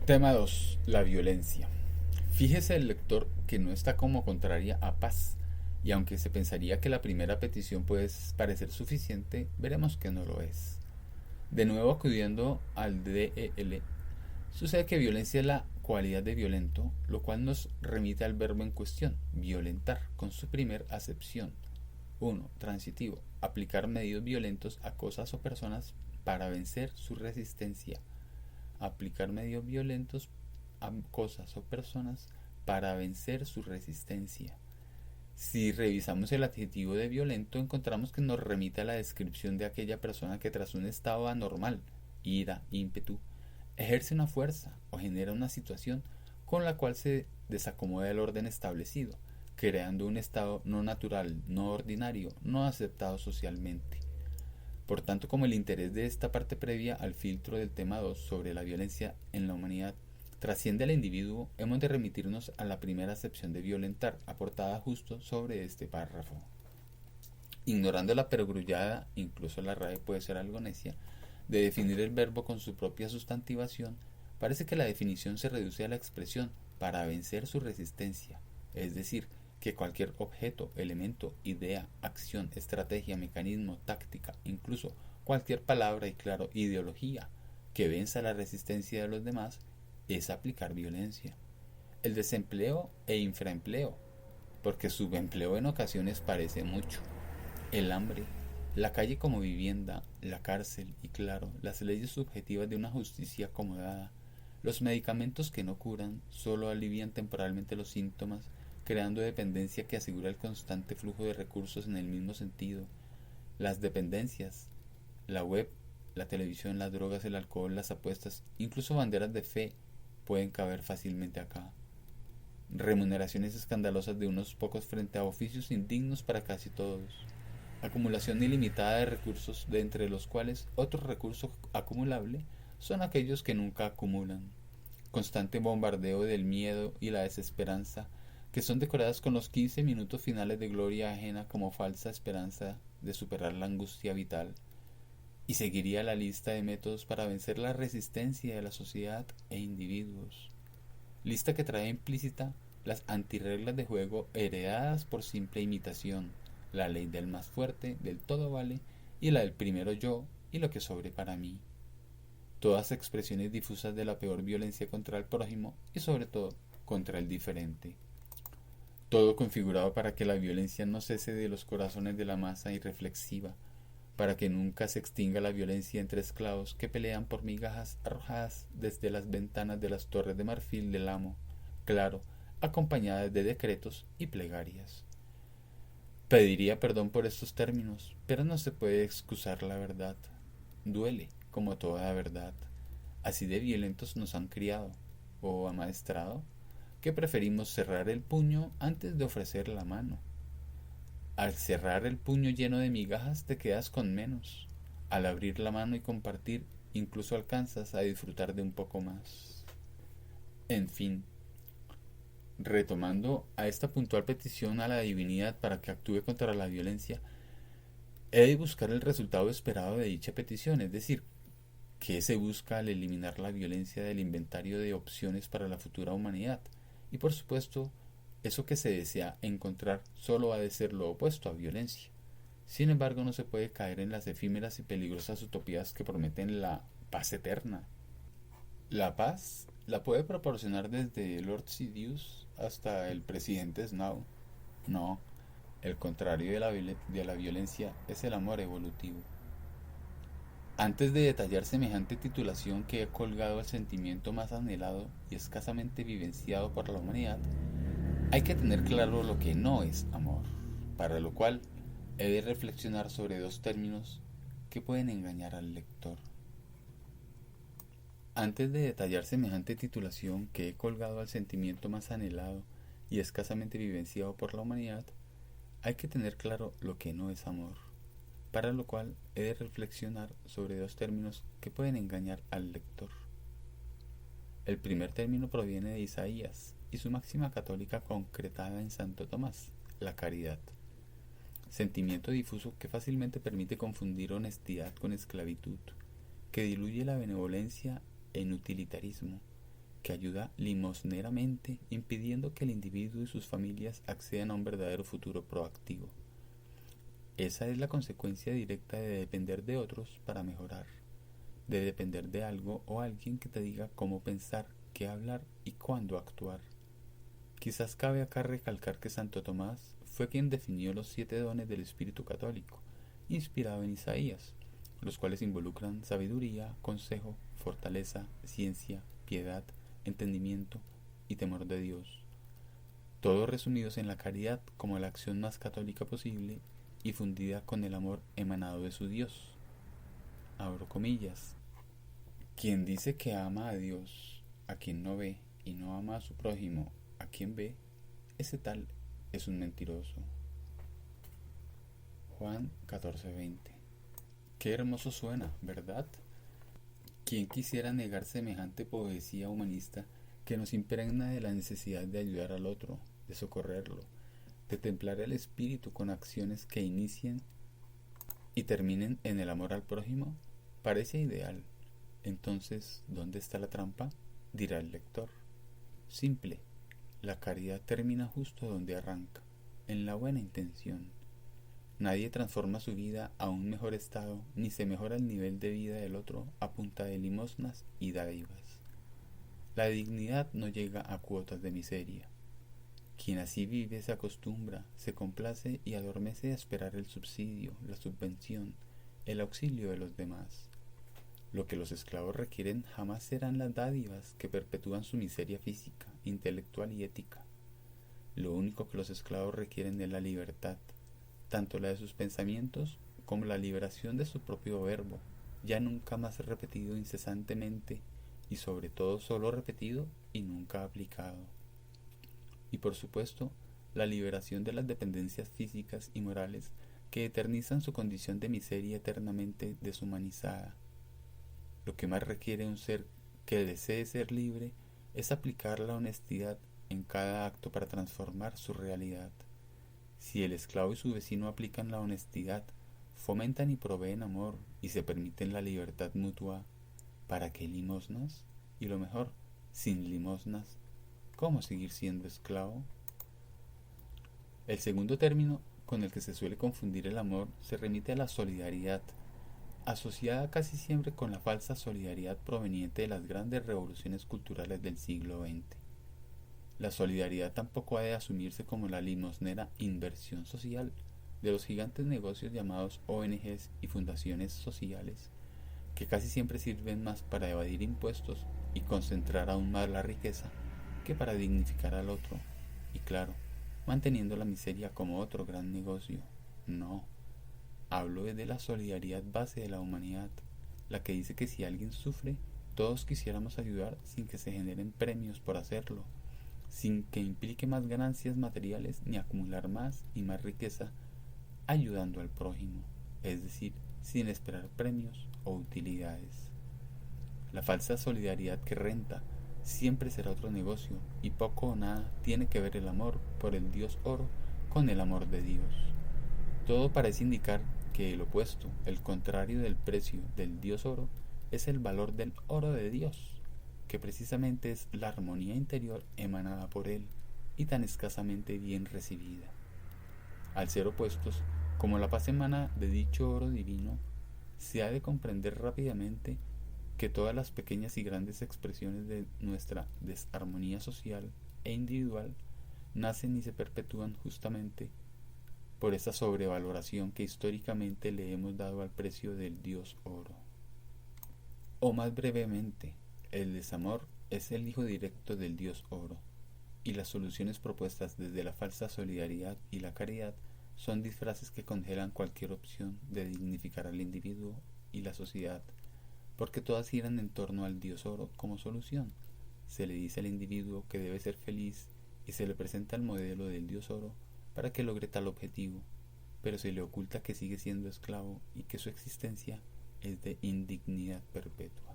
Tema 2. La violencia. Fíjese el lector que no está como contraria a paz, y aunque se pensaría que la primera petición puede parecer suficiente, veremos que no lo es. De nuevo acudiendo al DEL, sucede que violencia es la cualidad de violento, lo cual nos remite al verbo en cuestión, violentar, con su primer acepción. 1. Transitivo. Aplicar medios violentos a cosas o personas para vencer su resistencia. Aplicar medios violentos a cosas o personas para vencer su resistencia. Si revisamos el adjetivo de violento, encontramos que nos remite a la descripción de aquella persona que tras un estado anormal, ira, ímpetu, ejerce una fuerza o genera una situación con la cual se desacomoda el orden establecido, creando un estado no natural, no ordinario, no aceptado socialmente. Por tanto, como el interés de esta parte previa al filtro del tema 2 sobre la violencia en la humanidad trasciende al individuo, hemos de remitirnos a la primera acepción de violentar, aportada justo sobre este párrafo. Ignorando la perogrullada, incluso la RAE puede ser algo necia, de definir el verbo con su propia sustantivación, parece que la definición se reduce a la expresión para vencer su resistencia, es decir, que cualquier objeto, elemento, idea, acción, estrategia, mecanismo, táctica, incluso cualquier palabra y claro, ideología que venza la resistencia de los demás, es aplicar violencia. El desempleo e infraempleo, porque subempleo en ocasiones parece mucho, el hambre, la calle como vivienda, la cárcel y claro, las leyes subjetivas de una justicia acomodada, los medicamentos que no curan, solo alivian temporalmente los síntomas, creando dependencia que asegura el constante flujo de recursos en el mismo sentido, las dependencias, la web, la televisión, las drogas, el alcohol, las apuestas, incluso banderas de fe pueden caber fácilmente acá. Remuneraciones escandalosas de unos pocos frente a oficios indignos para casi todos. Acumulación ilimitada de recursos, de entre los cuales otro recurso acumulable son aquellos que nunca acumulan. Constante bombardeo del miedo y la desesperanza, que son decoradas con los 15 minutos finales de gloria ajena como falsa esperanza de superar la angustia vital. Y seguiría la lista de métodos para vencer la resistencia de la sociedad e individuos. Lista que trae implícita las antirreglas de juego heredadas por simple imitación, la ley del más fuerte, del todo vale, y la del primero yo y lo que sobre para mí. Todas expresiones difusas de la peor violencia contra el prójimo y sobre todo contra el diferente. Todo configurado para que la violencia no cese de los corazones de la masa irreflexiva, para que nunca se extinga la violencia entre esclavos que pelean por migajas arrojadas desde las ventanas de las torres de marfil del amo, claro, acompañadas de decretos y plegarias. Pediría perdón por estos términos, pero no se puede excusar la verdad. Duele, como toda verdad. Así de violentos nos han criado, o amaestrado, que preferimos cerrar el puño antes de ofrecer la mano. Al cerrar el puño lleno de migajas te quedas con menos. Al abrir la mano y compartir, incluso alcanzas a disfrutar de un poco más. En fin, retomando a esta puntual petición a la divinidad para que actúe contra la violencia, he de buscar el resultado esperado de dicha petición, es decir, qué se busca al eliminar la violencia del inventario de opciones para la futura humanidad. Y por supuesto, eso que se desea encontrar solo ha de ser lo opuesto a violencia. Sin embargo, no se puede caer en las efímeras y peligrosas utopías que prometen la paz eterna. La paz la puede proporcionar desde Lord Sidious hasta el presidente Snow. No, el contrario de la violencia es el amor evolutivo. Antes de detallar semejante titulación que he colgado al sentimiento más anhelado y escasamente vivenciado por la humanidad, hay que tener claro lo que no es amor, para lo cual he de reflexionar sobre dos términos que pueden engañar al lector. Antes de detallar semejante titulación que he colgado al sentimiento más anhelado y escasamente vivenciado por la humanidad, hay que tener claro lo que no es amor, para lo cual he de reflexionar sobre dos términos que pueden engañar al lector. El primer término proviene de Isaías y su máxima católica concretada en Santo Tomás, la caridad. Sentimiento difuso que fácilmente permite confundir honestidad con esclavitud, que diluye la benevolencia en utilitarismo, que ayuda limosneramente, impidiendo que el individuo y sus familias accedan a un verdadero futuro proactivo. Esa es la consecuencia directa de depender de otros para mejorar, de depender de algo o alguien que te diga cómo pensar, qué hablar y cuándo actuar. Quizás cabe acá recalcar que Santo Tomás fue quien definió los 7 dones del espíritu católico, inspirado en Isaías, los cuales involucran sabiduría, consejo, fortaleza, ciencia, piedad, entendimiento y temor de Dios, todos resumidos en la caridad como la acción más católica posible y fundida con el amor emanado de su Dios. Abro comillas. Quien dice que ama a Dios, a quien no ve, y no ama a su prójimo, a quien ve, ese tal es un mentiroso. Juan 14:20. Qué hermoso suena, ¿verdad? ¿Quién quisiera negar semejante poesía humanista que nos impregna de la necesidad de ayudar al otro, de socorrerlo, de templar el espíritu con acciones que inicien y terminen en el amor al prójimo? Parece ideal. Entonces, ¿dónde está la trampa? Dirá el lector. Simple. La caridad termina justo donde arranca, en la buena intención. Nadie transforma su vida a un mejor estado, ni se mejora el nivel de vida del otro a punta de limosnas y dádivas. La dignidad no llega a cuotas de miseria. Quien así vive se acostumbra, se complace y adormece a esperar el subsidio, la subvención, el auxilio de los demás. Lo que los esclavos requieren jamás serán las dádivas que perpetúan su miseria física, intelectual y ética. Lo único que los esclavos requieren es la libertad, tanto la de sus pensamientos como la liberación de su propio verbo, ya nunca más repetido incesantemente y sobre todo solo repetido y nunca aplicado. Y por supuesto, la liberación de las dependencias físicas y morales que eternizan su condición de miseria eternamente deshumanizada. Lo que más requiere un ser que desee ser libre es aplicar la honestidad en cada acto para transformar su realidad. Si el esclavo y su vecino aplican la honestidad, fomentan y proveen amor y se permiten la libertad mutua, ¿para qué limosnas? Y lo mejor, sin limosnas, ¿cómo seguir siendo esclavo? El segundo término con el que se suele confundir el amor se remite a la solidaridad, asociada casi siempre con la falsa solidaridad proveniente de las grandes revoluciones culturales del siglo XX. La solidaridad tampoco ha de asumirse como la limosnera inversión social de los gigantes negocios llamados ONGs y fundaciones sociales, que casi siempre sirven más para evadir impuestos y concentrar aún más la riqueza que para dignificar al otro, y claro, manteniendo la miseria como otro gran negocio. No, hablo de la solidaridad base de la humanidad, la que dice que si alguien sufre, todos quisiéramos ayudar sin que se generen premios por hacerlo, sin que implique más ganancias materiales ni acumular más y más riqueza ayudando al prójimo, es decir, sin esperar premios o utilidades. La falsa solidaridad que renta siempre será otro negocio y poco o nada tiene que ver el amor por el Dios oro con el amor de Dios. Todo parece indicar que el opuesto, el contrario del precio del Dios oro, es el valor del oro de Dios, que precisamente es la armonía interior emanada por él y tan escasamente bien recibida. Al ser opuestos, como la paz emana de dicho oro divino, se ha de comprender rápidamente que todas las pequeñas y grandes expresiones de nuestra desarmonía social e individual nacen y se perpetúan justamente por esa sobrevaloración que históricamente le hemos dado al precio del Dios oro. O más brevemente, el desamor es el hijo directo del Dios oro, y las soluciones propuestas desde la falsa solidaridad y la caridad son disfraces que congelan cualquier opción de dignificar al individuo y la sociedad, porque todas giran en torno al Dios oro como solución. Se le dice al individuo que debe ser feliz y se le presenta el modelo del Dios oro para que logre tal objetivo, pero se le oculta que sigue siendo esclavo y que su existencia es de indignidad perpetua.